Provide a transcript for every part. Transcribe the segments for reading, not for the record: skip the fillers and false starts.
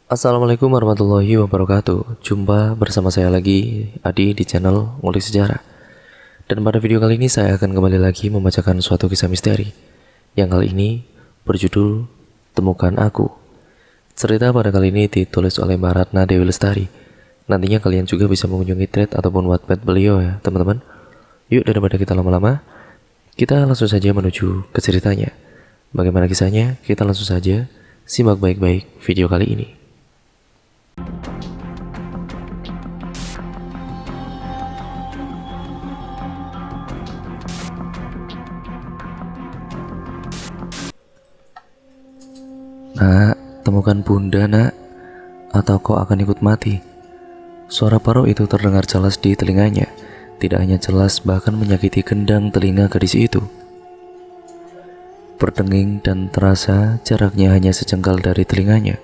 Assalamualaikum warahmatullahi wabarakatuh. Jumpa bersama saya lagi, Adi, di channel Ngulik Sejarah. Dan pada video kali ini saya akan kembali lagi membacakan suatu kisah misteri yang kali ini berjudul Temukan Aku. Cerita pada kali ini ditulis oleh Mbak Ratna Dewi Lestari. Nantinya kalian juga bisa mengunjungi thread ataupun Wattpad beliau ya teman-teman. Yuk, daripada kita lama-lama, kita langsung saja menuju ke ceritanya. Bagaimana kisahnya? Kita langsung saja simak baik-baik video kali ini. Nak, temukan bunda nak, atau kau akan ikut mati. Suara Paro itu terdengar jelas di telinganya. Tidak hanya jelas, bahkan menyakiti kendang telinga gadis itu. Berdenging dan terasa jaraknya hanya sejengkal dari telinganya.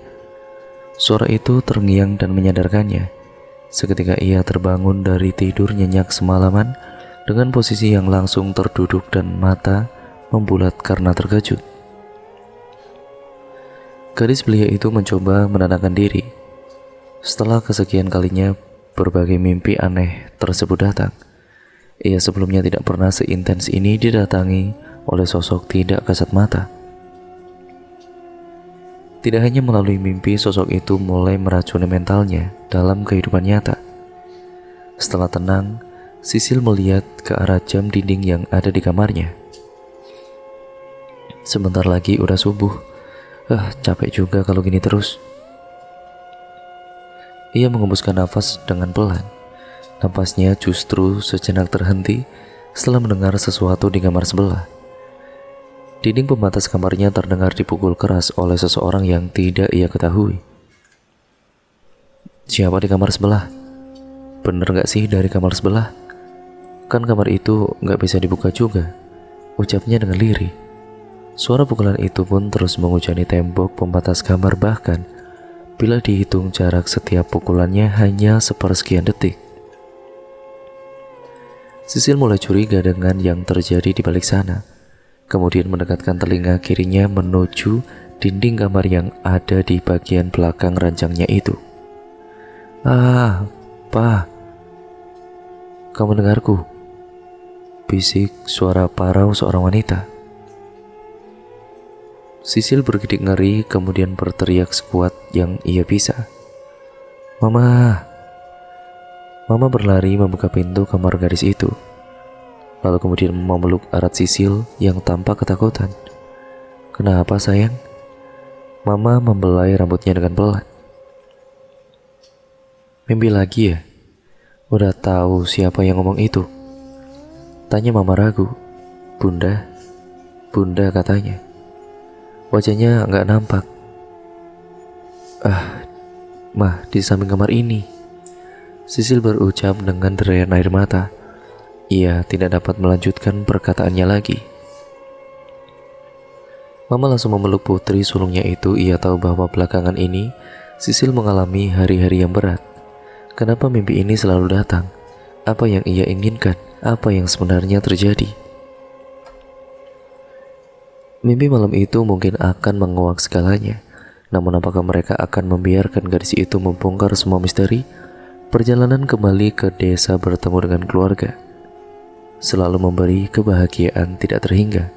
Suara itu terngiang dan menyadarkannya. Seketika ia terbangun dari tidur nyenyak semalaman dengan posisi yang langsung terduduk dan mata membulat karena terkejut. Gadis belia itu mencoba menenangkan diri. Setelah kesekian kalinya berbagai mimpi aneh tersebut datang, ia sebelumnya tidak pernah seintens ini didatangi oleh sosok tidak kasat mata. Tidak hanya melalui mimpi, sosok itu mulai meracuni mentalnya dalam kehidupan nyata. Setelah tenang, Sisil melihat ke arah jam dinding yang ada di kamarnya. Sebentar lagi udah subuh. Capek juga kalau gini terus. Ia mengembuskan nafas dengan pelan. Napasnya justru sejenak terhenti setelah mendengar sesuatu di kamar sebelah. Dinding pembatas kamarnya terdengar dipukul keras oleh seseorang yang tidak ia ketahui. Siapa di kamar sebelah? Bener gak sih dari kamar sebelah? Kan kamar itu gak bisa dibuka juga, ucapnya dengan lirih. Suara pukulan itu pun terus menghujani tembok pembatas kamar, bahkan bila dihitung jarak setiap pukulannya hanya sepersekian detik. Sisil mulai curiga dengan yang terjadi di balik sana. Kemudian mendekatkan telinga kirinya menuju dinding kamar yang ada di bagian belakang ranjangnya itu. Pa, kamu dengarku? Bisik suara parau seorang wanita. Sisil bergidik ngeri, kemudian berteriak sekuat yang ia bisa. Mama! Mama berlari membuka pintu kamar gadis itu, lalu kemudian memeluk erat Sisil yang tampak ketakutan. Kenapa sayang? Mama membelai rambutnya dengan pelan. Mimpi lagi ya? Udah tahu siapa yang ngomong itu? Tanya mama ragu. Bunda katanya. Wajahnya nggak nampak. Mah, di samping kamar ini. Sisil berucap dengan derayan air mata. Ia tidak dapat melanjutkan perkataannya lagi. Mama langsung memeluk putri sulungnya itu. Ia tahu bahwa belakangan ini Sisil mengalami hari-hari yang berat. Kenapa mimpi ini selalu datang? Apa yang ia inginkan? Apa yang sebenarnya terjadi? Mimpi malam itu mungkin akan menguak segalanya. Namun apakah mereka akan membiarkan gadis itu membongkar semua misteri? Perjalanan kembali ke desa bertemu dengan keluarga selalu memberi kebahagiaan tidak terhingga.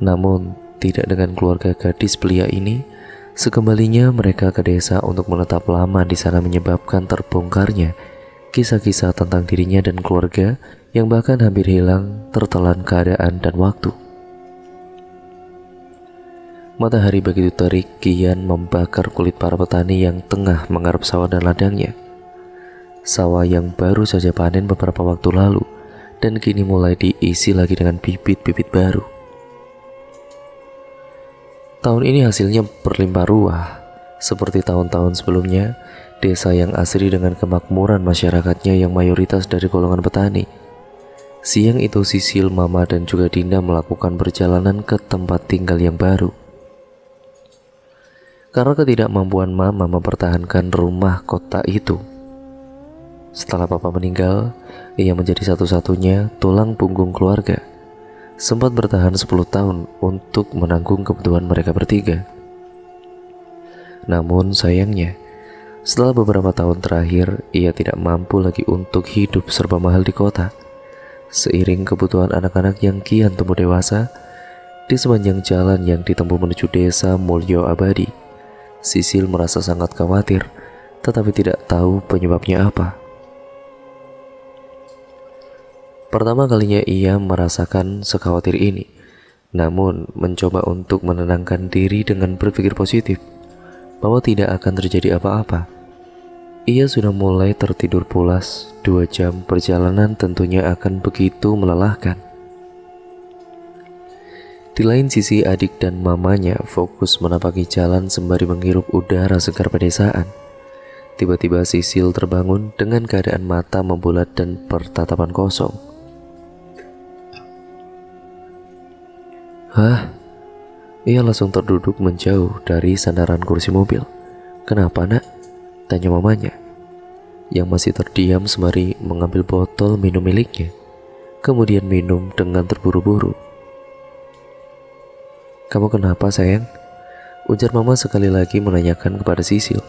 Namun tidak dengan keluarga gadis belia ini. Sekembalinya mereka ke desa untuk menetap lama di sana menyebabkan terbongkarnya kisah-kisah tentang dirinya dan keluarga yang bahkan hampir hilang tertelan keadaan dan waktu. Matahari begitu terik kian membakar kulit para petani yang tengah menggarap sawah dan ladangnya. Sawah yang baru saja panen beberapa waktu lalu dan kini mulai diisi lagi dengan bibit-bibit baru. Tahun ini hasilnya berlimpah ruah. Seperti tahun-tahun sebelumnya, desa yang asri dengan kemakmuran masyarakatnya yang mayoritas dari golongan petani. Siang itu Sisil, Mama, dan juga Dinda melakukan perjalanan ke tempat tinggal yang baru. Karena ketidakmampuan Mama mempertahankan rumah kota itu. Setelah Papa meninggal, ia menjadi satu-satunya tulang punggung keluarga. Sempat bertahan 10 tahun untuk menanggung kebutuhan mereka bertiga. Namun sayangnya, setelah beberapa tahun terakhir, ia tidak mampu lagi untuk hidup serba mahal di kota. Seiring kebutuhan anak-anak yang kian tumbuh dewasa, di sepanjang jalan yang ditempuh menuju desa Mulyo Abadi, Sisil merasa sangat khawatir, tetapi tidak tahu penyebabnya apa. Pertama kalinya ia merasakan sekhawatir ini, namun mencoba untuk menenangkan diri dengan berpikir positif bahwa tidak akan terjadi apa-apa. Ia sudah mulai tertidur pulas. 2 jam perjalanan tentunya akan begitu melelahkan. Di lain sisi, adik dan mamanya fokus menapaki jalan sembari menghirup udara segar pedesaan. Tiba-tiba Sisil terbangun dengan keadaan mata membulat dan pertatapan kosong. Hah? Ia langsung terduduk menjauh dari sandaran kursi mobil. "Kenapa, Nak?" tanya mamanya, yang masih terdiam sembari mengambil botol minum miliknya, kemudian minum dengan terburu-buru. "Kamu kenapa, sayang?" ujar mama sekali lagi menanyakan kepada Sisil.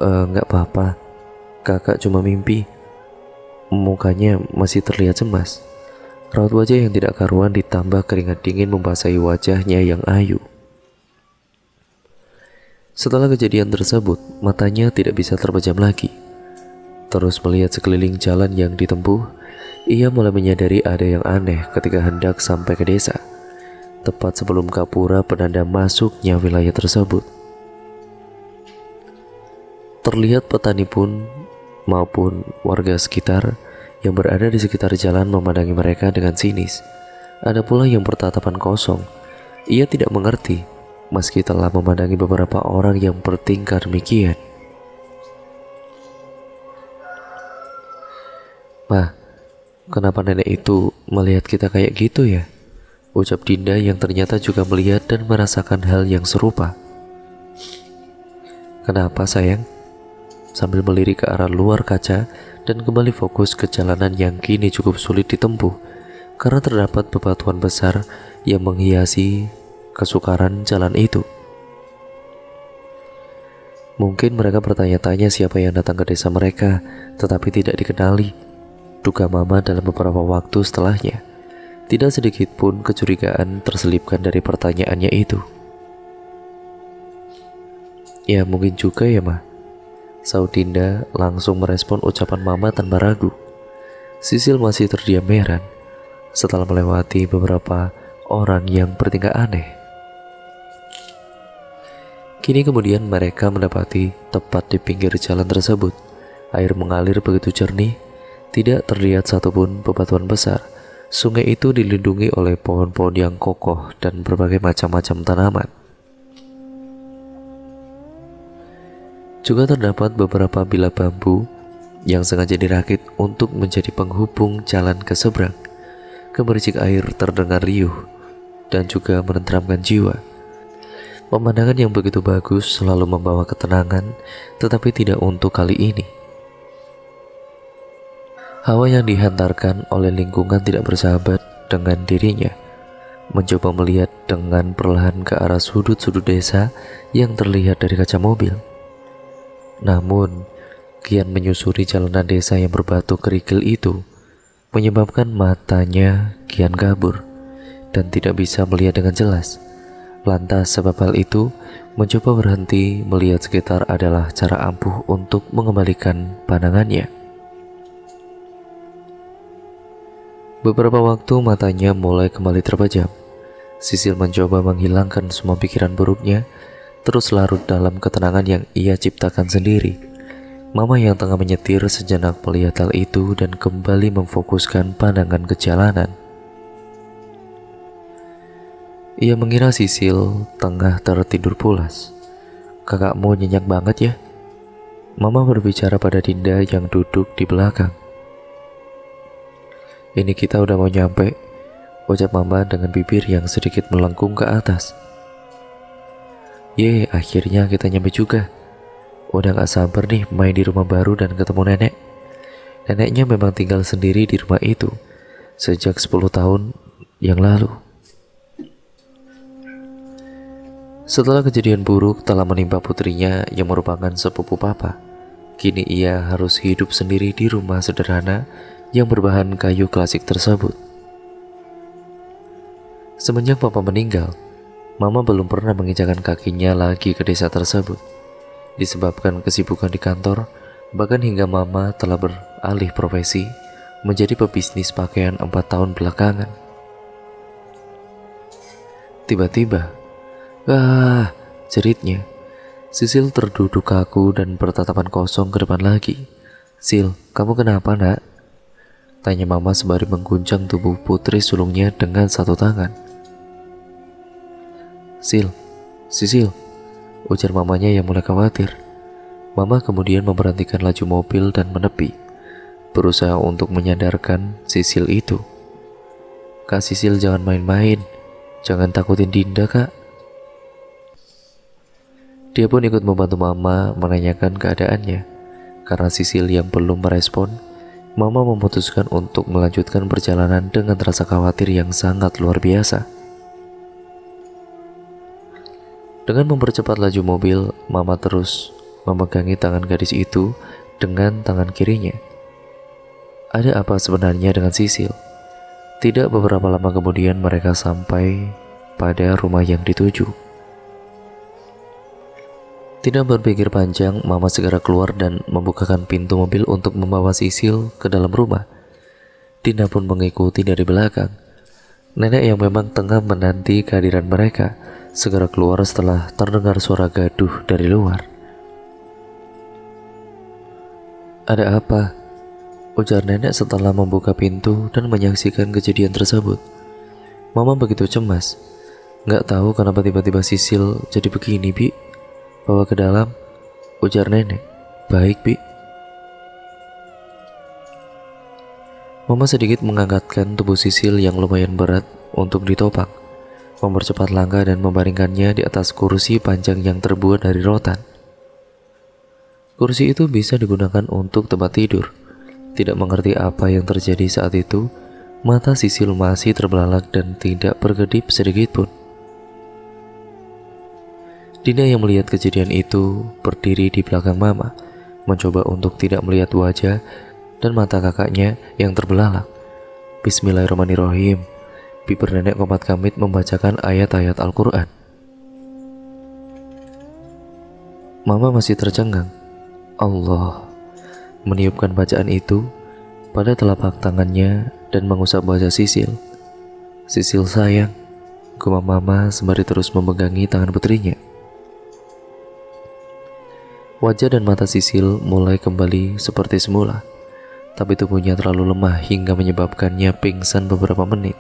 Enggak apa-apa, kakak cuma mimpi." Mukanya masih terlihat cemas. Raut wajah yang tidak karuan ditambah keringat dingin membasahi wajahnya yang ayu. Setelah kejadian tersebut, matanya tidak bisa terpejam lagi. Terus melihat sekeliling jalan yang ditempuh, ia mulai menyadari ada yang aneh ketika hendak sampai ke desa, tepat sebelum gapura penanda masuknya wilayah tersebut. Terlihat petani pun maupun warga sekitar yang berada di sekitar jalan memandangi mereka dengan sinis. Ada pula yang bertatapan kosong. Ia tidak mengerti, meski telah memandangi beberapa orang yang bertingkah demikian. "Ma, kenapa nenek itu melihat kita kayak gitu ya?" ucap Dinda yang ternyata juga melihat dan merasakan hal yang serupa. "Kenapa, sayang?" sambil melirik ke arah luar kaca dan kembali fokus ke jalanan yang kini cukup sulit ditempuh karena terdapat bebatuan besar yang menghiasi kesukaran jalan itu. Mungkin mereka bertanya-tanya siapa yang datang ke desa mereka, tetapi tidak dikenali, duga mama dalam beberapa waktu setelahnya. Tidak sedikit pun kecurigaan terselipkan dari pertanyaannya itu. "Ya mungkin juga ya, Ma," sahut Dinda langsung merespon ucapan mama tanpa ragu. Sisil masih terdiam heran setelah melewati beberapa orang yang bertingkah aneh. Kini kemudian mereka mendapati tepat di pinggir jalan tersebut. Air mengalir begitu jernih, tidak terlihat satupun bebatuan besar. Sungai itu dilindungi oleh pohon-pohon yang kokoh dan berbagai macam-macam tanaman. Juga terdapat beberapa bilah bambu yang sengaja dirakit untuk menjadi penghubung jalan ke seberang. Gemericik air terdengar riuh dan juga menenteramkan jiwa. Pemandangan yang begitu bagus selalu membawa ketenangan, tetapi tidak untuk kali ini. Hawa yang dihantarkan oleh lingkungan tidak bersahabat dengan dirinya. Mencoba melihat dengan perlahan ke arah sudut-sudut desa yang terlihat dari kaca mobil. Namun, kian menyusuri jalanan desa yang berbatu kerikil itu menyebabkan matanya kian kabur dan tidak bisa melihat dengan jelas. Lantas sebab hal itu, mencoba berhenti melihat sekitar adalah cara ampuh untuk mengembalikan pandangannya. Beberapa waktu matanya mulai kembali terpejam. Sisil mencoba menghilangkan semua pikiran buruknya, terus larut dalam ketenangan yang ia ciptakan sendiri. Mama yang tengah menyetir sejenak melihat hal itu dan kembali memfokuskan pandangan ke jalanan. Ia mengira Sisil tengah tertidur pulas. "Kakakmu nyenyak banget ya?" Mama berbicara pada Dinda yang duduk di belakang. "Ini kita udah mau nyampe," ucap Mama dengan bibir yang sedikit melengkung ke atas. "Ye, akhirnya kita nyampe juga. Udah gak sabar nih main di rumah baru dan ketemu nenek." Neneknya memang tinggal sendiri di rumah itu sejak 10 tahun yang lalu. Setelah kejadian buruk telah menimpa putrinya yang merupakan sepupu papa, kini ia harus hidup sendiri di rumah sederhana yang berbahan kayu klasik tersebut. Semenjak papa meninggal, mama belum pernah menginjakan kakinya lagi ke desa tersebut. Disebabkan kesibukan di kantor, bahkan hingga mama telah beralih profesi menjadi pebisnis pakaian 4 tahun belakangan. Tiba-tiba, jeritnya. Sisil terduduk kaku dan bertatapan kosong ke depan lagi. "Sil, kamu kenapa nak?" tanya mama sembari mengguncang tubuh putri sulungnya dengan satu tangan. Sisil, ujar mamanya yang mulai khawatir. Mama kemudian memberhentikan laju mobil dan menepi, berusaha untuk menyadarkan Sisil itu. "Kak Sisil, jangan main-main. Jangan takutin Dinda, Kak." Dia pun ikut membantu mama menanyakan keadaannya. Karena Sisil yang belum merespon, mama memutuskan untuk melanjutkan perjalanan dengan rasa khawatir yang sangat luar biasa. Dengan mempercepat laju mobil, mama terus memegangi tangan gadis itu dengan tangan kirinya. Ada apa sebenarnya dengan Sisil? Tidak beberapa lama kemudian mereka sampai pada rumah yang dituju. Tidak berpikir panjang, mama segera keluar dan membukakan pintu mobil untuk membawa Sisil ke dalam rumah. Dinda pun mengikuti dari belakang. Nenek yang memang tengah menanti kehadiran mereka segera keluar setelah terdengar suara gaduh dari luar. "Ada apa?" ujar nenek setelah membuka pintu dan menyaksikan kejadian tersebut. Mama begitu cemas. "Nggak tahu kenapa tiba-tiba Sisil jadi begini, Bi. Bawa ke dalam," ujar nenek. "Baik, Bi." Mama sedikit mengangkatkan tubuh Sisil yang lumayan berat untuk ditopang, mempercepat langkah dan membaringkannya di atas kursi panjang yang terbuat dari rotan. Kursi itu bisa digunakan untuk tempat tidur. Tidak mengerti apa yang terjadi saat itu, mata Sisil masih terbelalak dan tidak berkedip sedikit pun. Dinda yang melihat kejadian itu berdiri di belakang mama, mencoba untuk tidak melihat wajah dan mata kakaknya yang terbelalak. "Bismillahirrahmanirrahim." Bibir nenek komat kamit membacakan ayat-ayat Al-Quran. Mama masih tercengang. Allah meniupkan bacaan itu pada telapak tangannya dan mengusap wajah Sisil. "Sisil sayang," gumam mama sembari terus memegangi tangan putrinya. Wajah dan mata Sisil mulai kembali seperti semula, tapi tubuhnya terlalu lemah hingga menyebabkannya pingsan beberapa menit.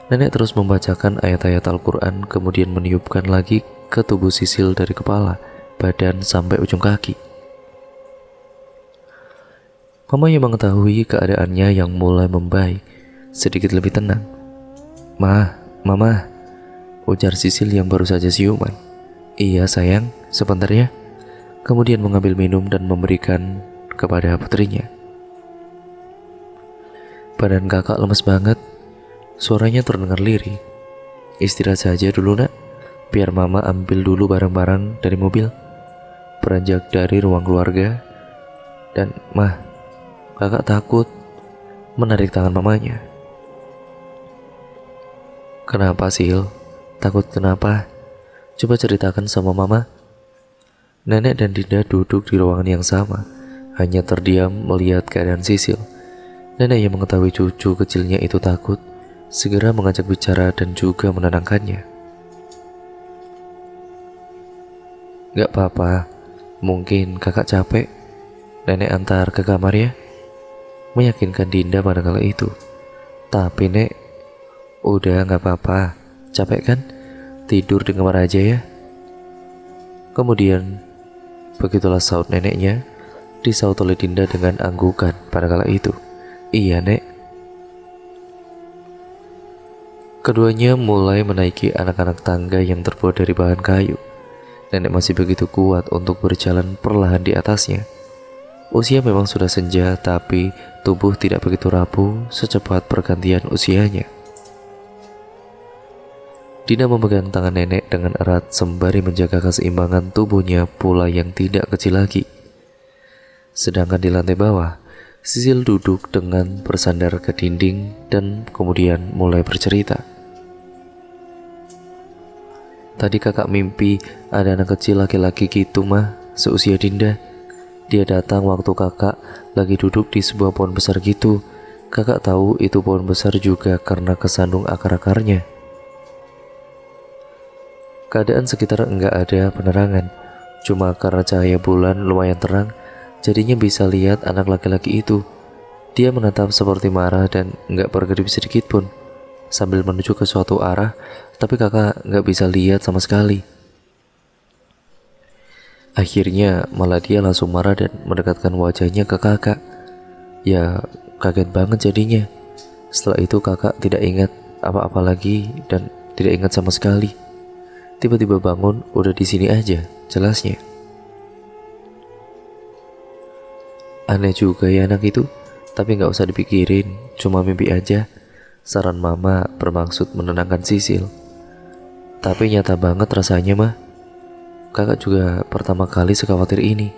Nenek terus membacakan ayat-ayat Al-Quran, kemudian meniupkan lagi ke tubuh Sisil dari kepala, badan sampai ujung kaki. Mama yang mengetahui keadaannya yang mulai membaik, sedikit lebih tenang. Mama, ujar Sisil yang baru saja siuman. "Iya sayang, sebentar ya." Kemudian mengambil minum dan memberikan kepada putrinya. Badan kakak lemes banget, suaranya terdengar lirih. "Istirahat saja dulu nak, biar mama ambil dulu barang-barang dari mobil." Beranjak dari ruang keluarga, dan kakak takut menarik tangan mamanya. "Kenapa Sil? Takut kenapa? Coba ceritakan sama mama." Nenek dan Dinda duduk di ruangan yang sama, hanya terdiam melihat keadaan Sisil. Nenek yang mengetahui cucu kecilnya itu takut, segera mengajak bicara dan juga menenangkannya. "Gak apa-apa, mungkin kakak capek. Nenek antar ke kamar ya," meyakinkan Dinda pada kala itu. "Tapi Nek, udah gak apa-apa, capek kan? Tidur di kamar aja ya." Kemudian begitulah saut neneknya disaut oleh Dinda dengan anggukan pada kala itu. "Iya Nek." Keduanya mulai menaiki anak-anak tangga yang terbuat dari bahan kayu. Nenek masih begitu kuat untuk berjalan perlahan di atasnya. Usia memang sudah senja, tapi tubuh tidak begitu rapuh secepat pergantian usianya. Dina memegang tangan nenek dengan erat sembari menjaga keseimbangan tubuhnya pula yang tidak kecil lagi. Sedangkan di lantai bawah, Sisil duduk dengan bersandar ke dinding dan kemudian mulai bercerita. Tadi kakak mimpi ada anak kecil laki-laki gitu mah, seusia Dinda. Dia datang waktu kakak lagi duduk di sebuah pohon besar gitu. Kakak tahu itu pohon besar juga karena kesandung akar-akarnya. Keadaan sekitar enggak ada penerangan, cuma karena cahaya bulan lumayan terang, jadinya bisa lihat anak laki-laki itu. Dia menatap seperti marah dan enggak berkedip sedikit pun, sambil menuju ke suatu arah, tapi kakak enggak bisa lihat sama sekali. Akhirnya malah dia langsung marah dan mendekatkan wajahnya ke kakak. Ya, kaget banget jadinya. Setelah itu kakak tidak ingat apa-apa lagi dan tidak ingat sama sekali. Tiba-tiba bangun, udah di sini aja, jelasnya. Aneh juga ya anak itu, tapi nggak usah dipikirin, cuma mimpi aja. Saran mama bermaksud menenangkan Sisil. Tapi nyata banget rasanya mah. Kakak juga pertama kali sekhawatir ini.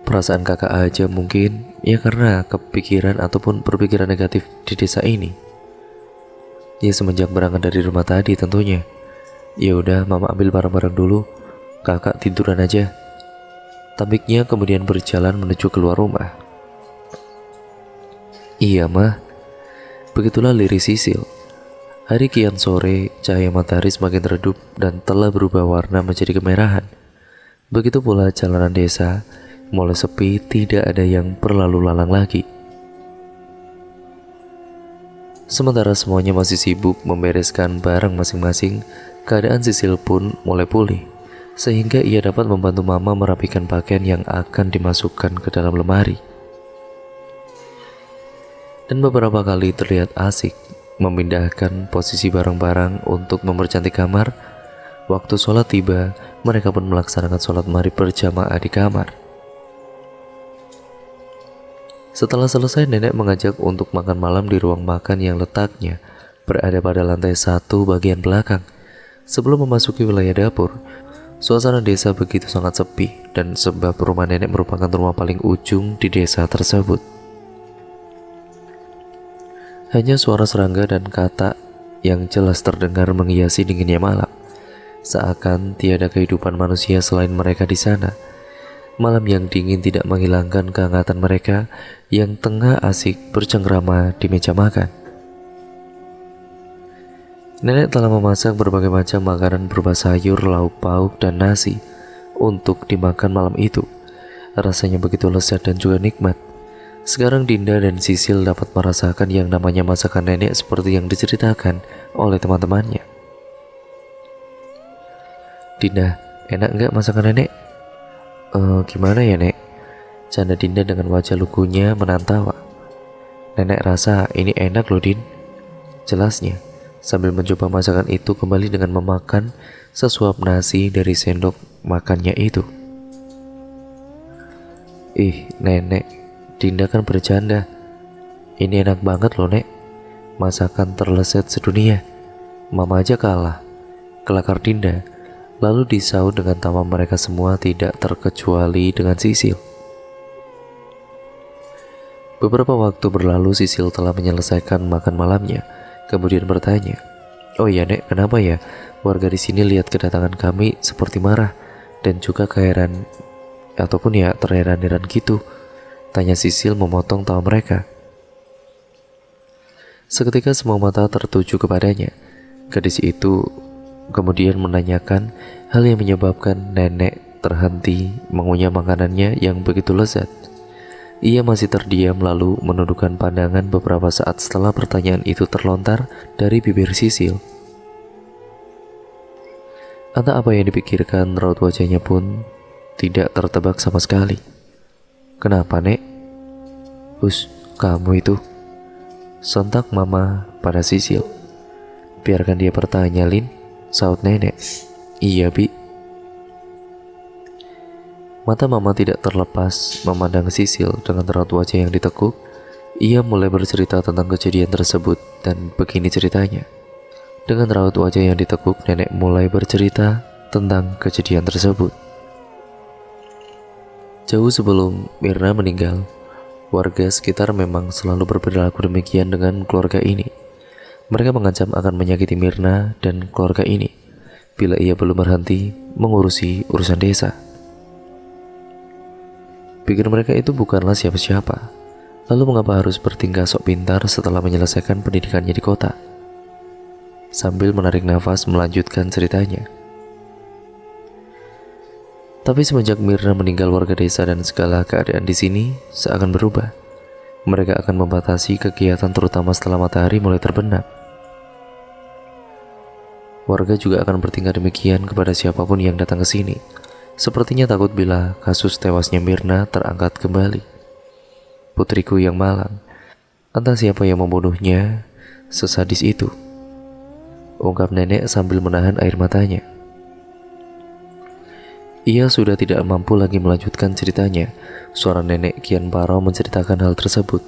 Perasaan kakak aja mungkin, ya karena kepikiran ataupun berpikiran negatif di desa ini. Ya semenjak berangkat dari rumah tadi tentunya. Ya udah, mama ambil barang-barang dulu, kakak tiduran aja. Tabiknya kemudian berjalan menuju keluar rumah. Iya mah, begitulah lirik Sisil. Hari kian sore, cahaya matahari semakin redup dan telah berubah warna menjadi kemerahan. Begitu pula jalanan desa, mulai sepi, tidak ada yang berlalu lalang lagi. Sementara semuanya masih sibuk membereskan barang masing-masing, keadaan Sisil pun mulai pulih, sehingga ia dapat membantu mama merapikan pakaian yang akan dimasukkan ke dalam lemari. Dan beberapa kali terlihat asik memindahkan posisi barang-barang untuk mempercantik kamar. Waktu sholat tiba, mereka pun melaksanakan sholat maghrib berjamaah di kamar. Setelah selesai, nenek mengajak untuk makan malam di ruang makan yang letaknya berada pada lantai 1 bagian belakang. Sebelum memasuki wilayah dapur, suasana desa begitu sangat sepi dan sebab rumah nenek merupakan rumah paling ujung di desa tersebut. Hanya suara serangga dan katak yang jelas terdengar menghiasi dinginnya malam. Seakan tiada kehidupan manusia selain mereka di sana. Malam yang dingin tidak menghilangkan kehangatan mereka yang tengah asik bercengkrama di meja makan. Nenek telah memasak berbagai macam makanan berupa sayur, lauk pauk, dan nasi untuk dimakan malam itu. Rasanya begitu lezat dan juga nikmat. Sekarang Dinda dan Sisil dapat merasakan yang namanya masakan nenek seperti yang diceritakan oleh teman-temannya. Dinda, enak nggak masakan nenek? Gimana ya nek? Canda Dinda dengan wajah lugunya menantawa. Nenek rasa ini enak loh Din, jelasnya, sambil mencoba masakan itu kembali dengan memakan sesuap nasi dari sendok makannya itu. Ih nenek, Dinda kan bercanda. Ini enak banget loh nek, masakan terlezat sedunia. Mama aja kalah, kelakar Dinda. Lalu disaut dengan tawa mereka semua, tidak terkecuali dengan Sisil. Beberapa waktu berlalu, Sisil telah menyelesaikan makan malamnya, kemudian bertanya, "Oh ya nek, kenapa ya warga di sini lihat kedatangan kami seperti marah dan juga keheran ataupun ya terheran-heran gitu?" tanya Sisil memotong tawa mereka. Seketika semua mata tertuju kepadanya. Gadis itu kemudian menanyakan hal yang menyebabkan nenek terhenti mengunyah makanannya yang begitu lezat. Ia masih terdiam lalu menundukkan pandangan beberapa saat setelah pertanyaan itu terlontar dari bibir Sisil. Entah apa yang dipikirkan, raut wajahnya pun tidak tertebak sama sekali. "Kenapa nek?" "Hus, kamu itu," sontak mama pada Sisil. "Biarkan dia bertanya Lin," saut nenek. "Iya Bi." Mata mama tidak terlepas memandang Sisil dengan raut wajah yang ditekuk. Ia mulai bercerita tentang kejadian tersebut dan begini ceritanya. Dengan raut wajah yang ditekuk, nenek mulai bercerita tentang kejadian tersebut. Jauh sebelum Mirna meninggal, warga sekitar memang selalu berperilaku demikian dengan keluarga ini. Mereka mengancam akan menyakiti Mirna dan keluarga ini bila ia belum berhenti mengurusi urusan desa. Pikir mereka itu bukanlah siapa-siapa. Lalu mengapa harus bertingkah sok pintar setelah menyelesaikan pendidikannya di kota? Sambil menarik nafas melanjutkan ceritanya. Tapi semenjak Mirna meninggal, warga desa dan segala keadaan di sini seakan berubah. Mereka akan membatasi kegiatan terutama setelah matahari mulai terbenam. Warga juga akan bertingkah demikian kepada siapapun yang datang ke sini. Sepertinya takut bila kasus tewasnya Mirna terangkat kembali. Putriku yang malang, entah siapa yang membunuhnya, sesadis itu, ungkap nenek sambil menahan air matanya. Ia sudah tidak mampu lagi melanjutkan ceritanya. Suara nenek kian parau menceritakan hal tersebut.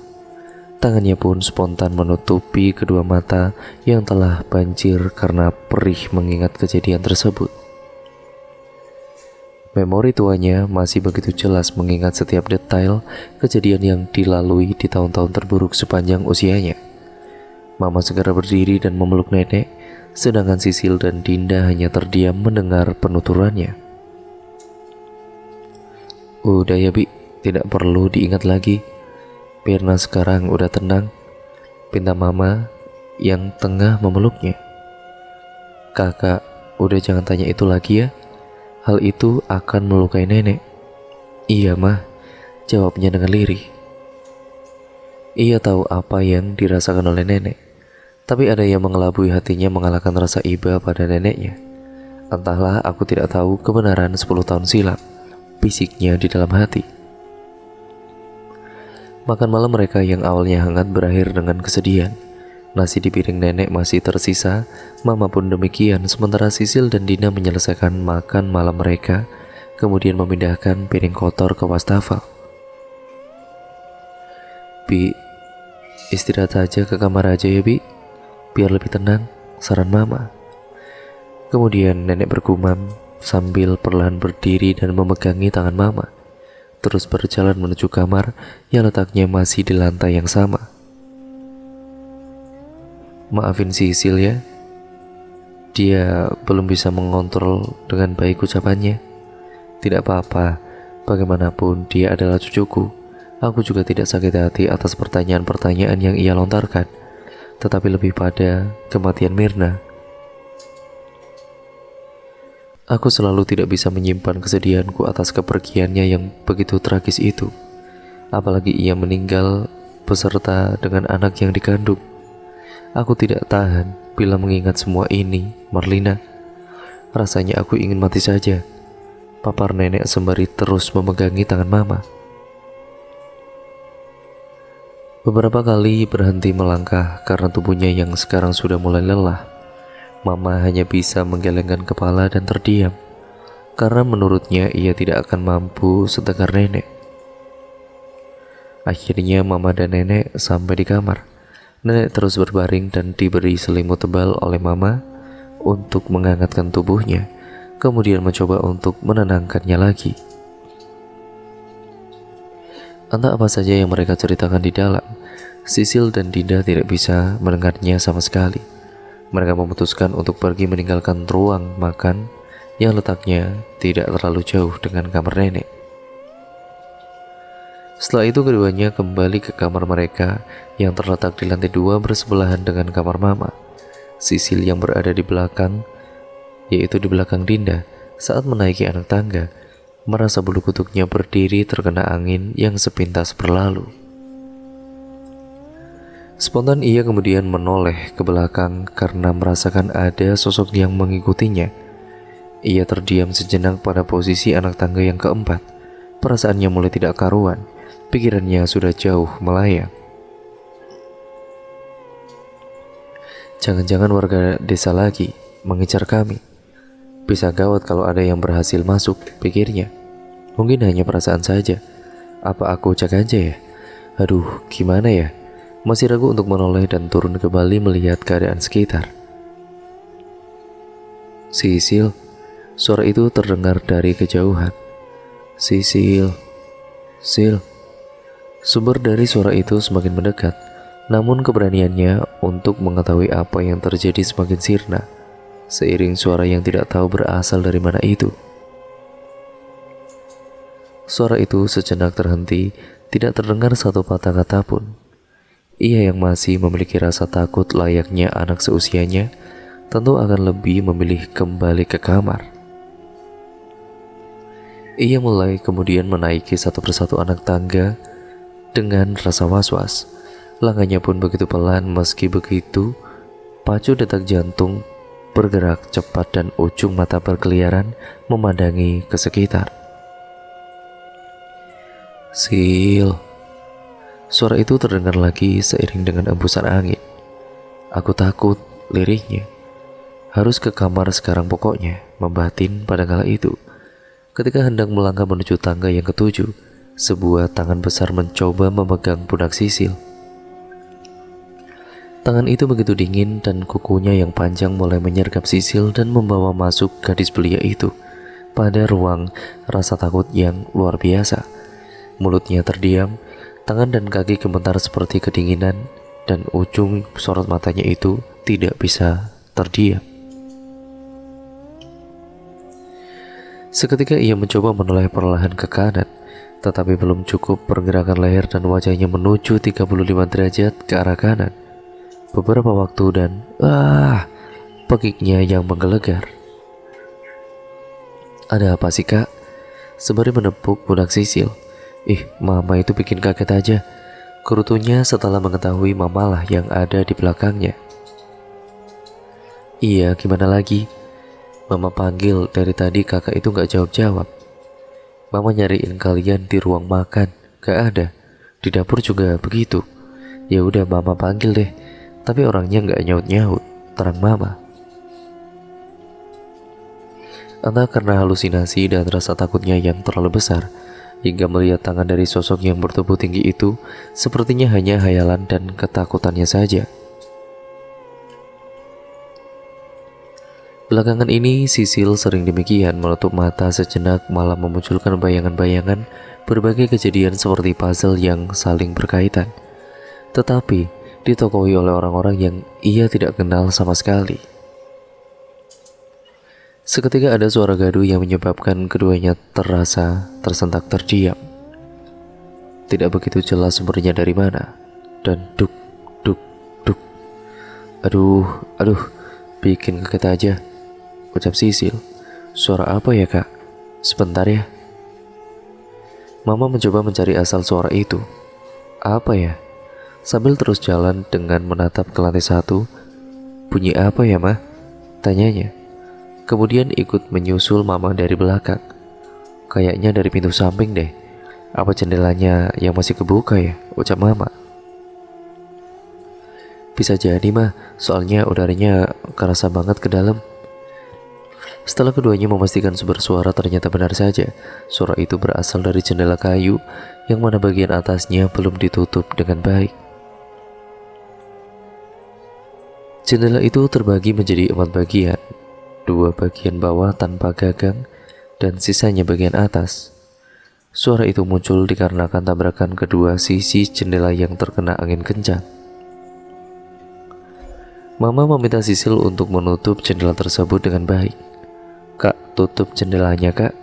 Tangannya pun spontan menutupi kedua mata yang telah banjir karena perih mengingat kejadian tersebut. Memori tuanya masih begitu jelas mengingat setiap detail kejadian yang dilalui di tahun-tahun terburuk sepanjang usianya. Mama segera berdiri dan memeluk nenek, sedangkan Sisil dan Dinda hanya terdiam mendengar penuturannya. Udah ya Bi, tidak perlu diingat lagi. Mirna sekarang udah tenang, pinta Mama yang tengah memeluknya. Kakak, udah jangan tanya itu lagi ya. Hal itu akan melukai nenek. Iya mah, jawabnya dengan lirih. Ia tahu apa yang dirasakan oleh nenek, tapi ada yang mengelabui hatinya mengalahkan rasa iba pada neneknya. Entahlah, aku tidak tahu kebenaran 10 tahun silam, bisiknya di dalam hati. Makan malam mereka yang awalnya hangat berakhir dengan kesedihan. Nasi di piring nenek masih tersisa, Mama pun demikian, sementara Sisil dan Dina menyelesaikan makan malam mereka, kemudian memindahkan piring kotor ke wastafel. Bi, istirahat aja ke kamar aja ya Bi, biar lebih tenang, saran Mama. Kemudian nenek bergumam sambil perlahan berdiri dan memegangi tangan Mama, terus berjalan menuju kamar yang letaknya masih di lantai yang sama. Maafin Sisil ya, dia belum bisa mengontrol dengan baik ucapannya. Tidak apa-apa, bagaimanapun dia adalah cucuku. Aku juga tidak sakit hati atas pertanyaan-pertanyaan yang ia lontarkan, tetapi lebih pada kematian Mirna. Aku selalu tidak bisa menyimpan kesedihanku atas kepergiannya yang begitu tragis itu. Apalagi ia meninggal beserta dengan anak yang dikandung. Aku tidak tahan bila mengingat semua ini, Marlina. Rasanya aku ingin mati saja, papar nenek sembari terus memegangi tangan Mama. Beberapa kali berhenti melangkah karena tubuhnya yang sekarang sudah mulai lelah. Mama hanya bisa menggelengkan kepala dan terdiam, karena menurutnya ia tidak akan mampu setegar nenek. Akhirnya Mama dan nenek sampai di kamar. Nenek terus berbaring dan diberi selimut tebal oleh Mama untuk menghangatkan tubuhnya, kemudian mencoba untuk menenangkannya lagi. Entah apa saja yang mereka ceritakan di dalam, Sisil dan Dinda tidak bisa mendengarnya sama sekali. Mereka memutuskan untuk pergi meninggalkan ruang makan yang letaknya tidak terlalu jauh dengan kamar nenek. Setelah itu keduanya kembali ke kamar mereka yang terletak di lantai 2 bersebelahan dengan kamar Mama. Sisil yang berada di belakang, yaitu di belakang Dinda, saat menaiki anak tangga, merasa bulu kuduknya berdiri terkena angin yang sepintas berlalu. Spontan ia kemudian menoleh ke belakang karena merasakan ada sosok yang mengikutinya. Ia terdiam sejenak pada posisi anak tangga yang keempat. Perasaannya mulai tidak karuan. Pikirannya sudah jauh melayang. Jangan-jangan warga desa lagi mengincar kami. Bisa gawat kalau ada yang berhasil masuk, pikirnya. Mungkin hanya perasaan saja. Apa aku cek aja ya? Aduh, gimana ya? Masih ragu untuk menoleh dan turun kembali melihat keadaan sekitar. Sisil, suara itu terdengar dari kejauhan. Sisil, Sil. Sumber dari suara itu semakin mendekat, namun keberaniannya untuk mengetahui apa yang terjadi semakin sirna, seiring suara yang tidak tahu berasal dari mana itu. Suara itu sejenak terhenti, tidak terdengar satu patah kata pun. Ia yang masih memiliki rasa takut layaknya anak seusianya, tentu akan lebih memilih kembali ke kamar. Ia mulai kemudian menaiki satu persatu anak tangga dengan rasa was-was. Langkahnya pun begitu pelan, meski begitu pacu detak jantung bergerak cepat dan ujung mata berkeliaran memandangi ke sekitar. Sil. Suara itu terdengar lagi seiring dengan embusan angin. Aku takut, lirihnya. Harus ke kamar sekarang pokoknya, membatin pada kala itu. Ketika hendak melangkah menuju tangga yang ketujuh, sebuah tangan besar mencoba memegang pundak Sisil. Tangan itu begitu dingin dan kukunya yang panjang mulai menyergap Sisil dan membawa masuk gadis belia itu pada ruang rasa takut yang luar biasa. Mulutnya terdiam, tangan dan kaki gemetar seperti kedinginan, dan ujung sorot matanya itu tidak bisa terdiam. Seketika ia mencoba menoleh perlahan ke kanan, tetapi belum cukup pergerakan leher dan wajahnya menuju 35 derajat ke arah kanan. Beberapa waktu dan pekiknya yang menggelegar. Ada apa sih, Kak? Sembari menepuk pundak Sisil. Mama itu bikin kaget aja, kerutunya setelah mengetahui mamalah yang ada di belakangnya. Iya, gimana lagi? Mama panggil dari tadi kakak itu gak jawab-jawab. Mama nyariin kalian di ruang makan, gak ada. Di dapur juga begitu. Ya udah mama panggil deh, tapi orangnya gak nyaut-nyaut, terang mama. Entah karena halusinasi dan rasa takutnya yang terlalu besar, hingga melihat tangan dari sosok yang bertubuh tinggi itu sepertinya hanya hayalan dan ketakutannya saja. Belakangan ini Sisil sering demikian, menutup mata sejenak malah memunculkan bayangan-bayangan berbagai kejadian seperti puzzle yang saling berkaitan, tetapi ditokoi oleh orang-orang yang ia tidak kenal sama sekali. Seketika ada suara gaduh yang menyebabkan keduanya terasa tersentak terdiam. Tidak begitu jelas sumbernya dari mana, dan duk, duk, duk. Aduh, bikin kaget aja, ucap Sisil. Suara apa ya, Kak? Sebentar ya. Mama mencoba mencari asal suara itu. Apa ya? Sambil terus jalan dengan menatap ke lantai 1. Bunyi apa ya, Ma? Tanyanya. Kemudian ikut menyusul mama dari belakang. Kayaknya dari pintu samping deh. Apa jendelanya yang masih kebuka ya? Ucap mama. Bisa jadi mah, soalnya udaranya kerasa banget ke dalam. Setelah keduanya memastikan sumber suara ternyata benar saja. Suara itu berasal dari jendela kayu yang mana bagian atasnya belum ditutup dengan baik. Jendela itu terbagi menjadi 4 bagian. 2 bagian bawah tanpa gagang dan sisanya bagian atas. Suara itu muncul dikarenakan tabrakan kedua sisi jendela yang terkena angin kencang. Mama meminta Sisil untuk menutup jendela tersebut dengan baik. Kak, tutup jendelanya, Kak.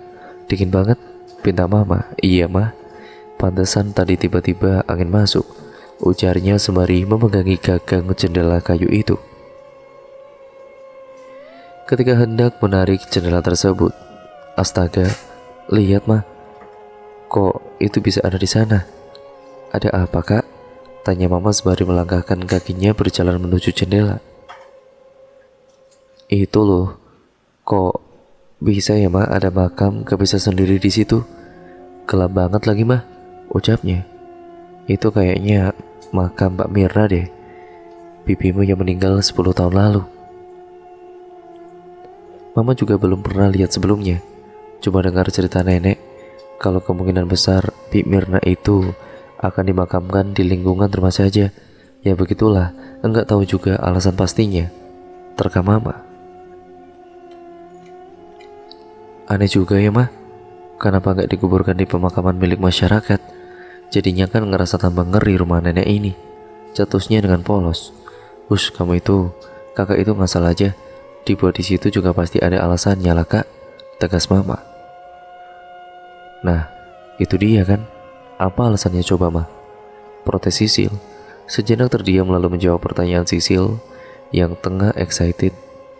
Dingin banget, pinta mama. Iya, mah. Pantesan tadi tiba-tiba angin masuk, ujarnya sembari memegangi gagang jendela kayu itu. Ketika hendak menarik jendela tersebut, astaga, lihat mah, kok itu bisa ada di sana? Ada apa, Kak? Tanya mama sembari melangkahkan kakinya berjalan menuju jendela. Itu loh, kok bisa ya mah ada makam gak bisa sendiri di situ? Gelap banget lagi mah, ucapnya. Itu kayaknya makam Mbak Mirna deh, bibimu yang meninggal 10 tahun lalu. Mama juga belum pernah lihat sebelumnya, cuma dengar cerita nenek kalau kemungkinan besar Bi Mirna itu akan dimakamkan di lingkungan rumah saja. Ya begitulah, enggak tahu juga alasan pastinya, terka mama. Aneh juga ya mah, kenapa nggak dikuburkan di pemakaman milik masyarakat? Jadinya kan ngerasa tambah ngeri rumah nenek ini. Cetusnya dengan polos. Kamu itu, kakak itu ngasal aja. Dibuat di situ juga pasti ada alasannya lah kak, tegas mama. Nah, itu dia kan. Apa alasannya coba mah? Protes Sisil. Sejenak terdiam lalu menjawab pertanyaan Sisil yang tengah excited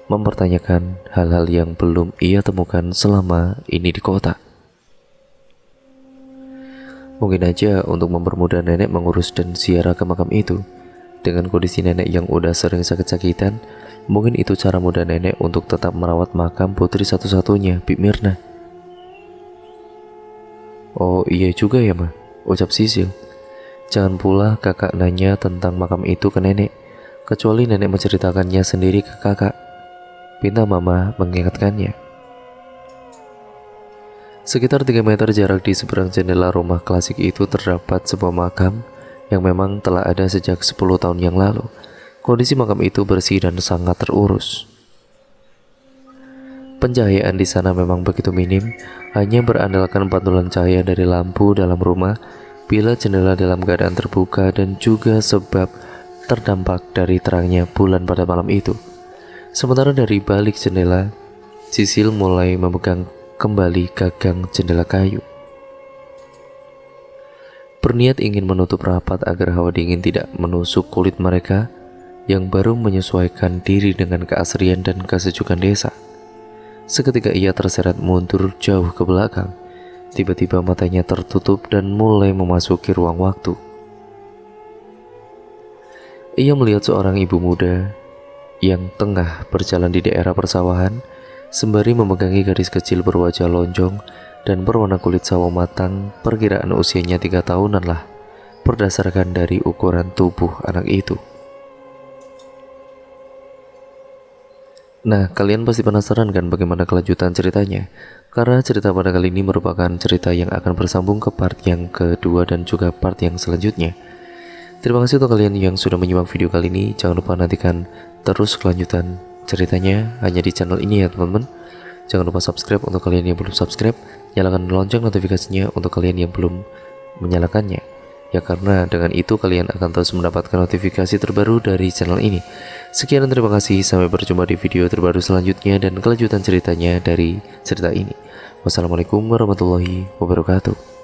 mempertanyakan hal-hal yang belum ia temukan selama ini di kota. Mungkin aja untuk mempermudah nenek mengurus dan ziarah ke makam itu. Dengan kondisi nenek yang udah sering sakit-sakitan, mungkin itu cara mudah nenek untuk tetap merawat makam putri satu-satunya, Bik Mirna. Oh iya juga ya mah, ucap Sisil. Jangan pula kakak nanya tentang makam itu ke nenek, kecuali nenek menceritakannya sendiri ke kakak. Pinta mama mengingatkannya. Sekitar 3 meter jarak di seberang jendela rumah klasik itu terdapat sebuah makam yang memang telah ada sejak 10 tahun yang lalu. Kondisi makam itu bersih dan sangat terurus. Pencahayaan di sana memang begitu minim, hanya berandalkan pantulan cahaya dari lampu dalam rumah bila jendela dalam keadaan terbuka dan juga sebab terdampak dari terangnya bulan pada malam itu. Sementara dari balik jendela, Sisil mulai memegang kembali gagang jendela kayu. Berniat ingin menutup rapat agar hawa dingin tidak menusuk kulit mereka yang baru menyesuaikan diri dengan keasrian dan kesejukan desa. Seketika ia terseret mundur jauh ke belakang. Tiba-tiba matanya tertutup dan mulai memasuki ruang waktu. Ia melihat seorang ibu muda yang tengah berjalan di daerah persawahan sembari memegangi gadis kecil berwajah lonjong dan berwarna kulit sawo matang. Perkiraan usianya 3 tahunan lah, berdasarkan dari ukuran tubuh anak itu. Nah, kalian pasti penasaran kan bagaimana kelanjutan ceritanya? Karena cerita pada kali ini merupakan cerita yang akan bersambung ke part yang kedua dan juga part yang selanjutnya. Terima kasih untuk kalian yang sudah menyimak video kali ini. Jangan lupa nantikan terus kelanjutan ceritanya hanya di channel ini ya teman-teman. Jangan lupa subscribe untuk kalian yang belum subscribe. Nyalakan lonceng notifikasinya untuk kalian yang belum menyalakannya. Ya karena dengan itu kalian akan terus mendapatkan notifikasi terbaru dari channel ini. Sekian dan terima kasih, sampai berjumpa di video terbaru selanjutnya dan kelanjutan ceritanya dari cerita ini. Wassalamualaikum warahmatullahi wabarakatuh.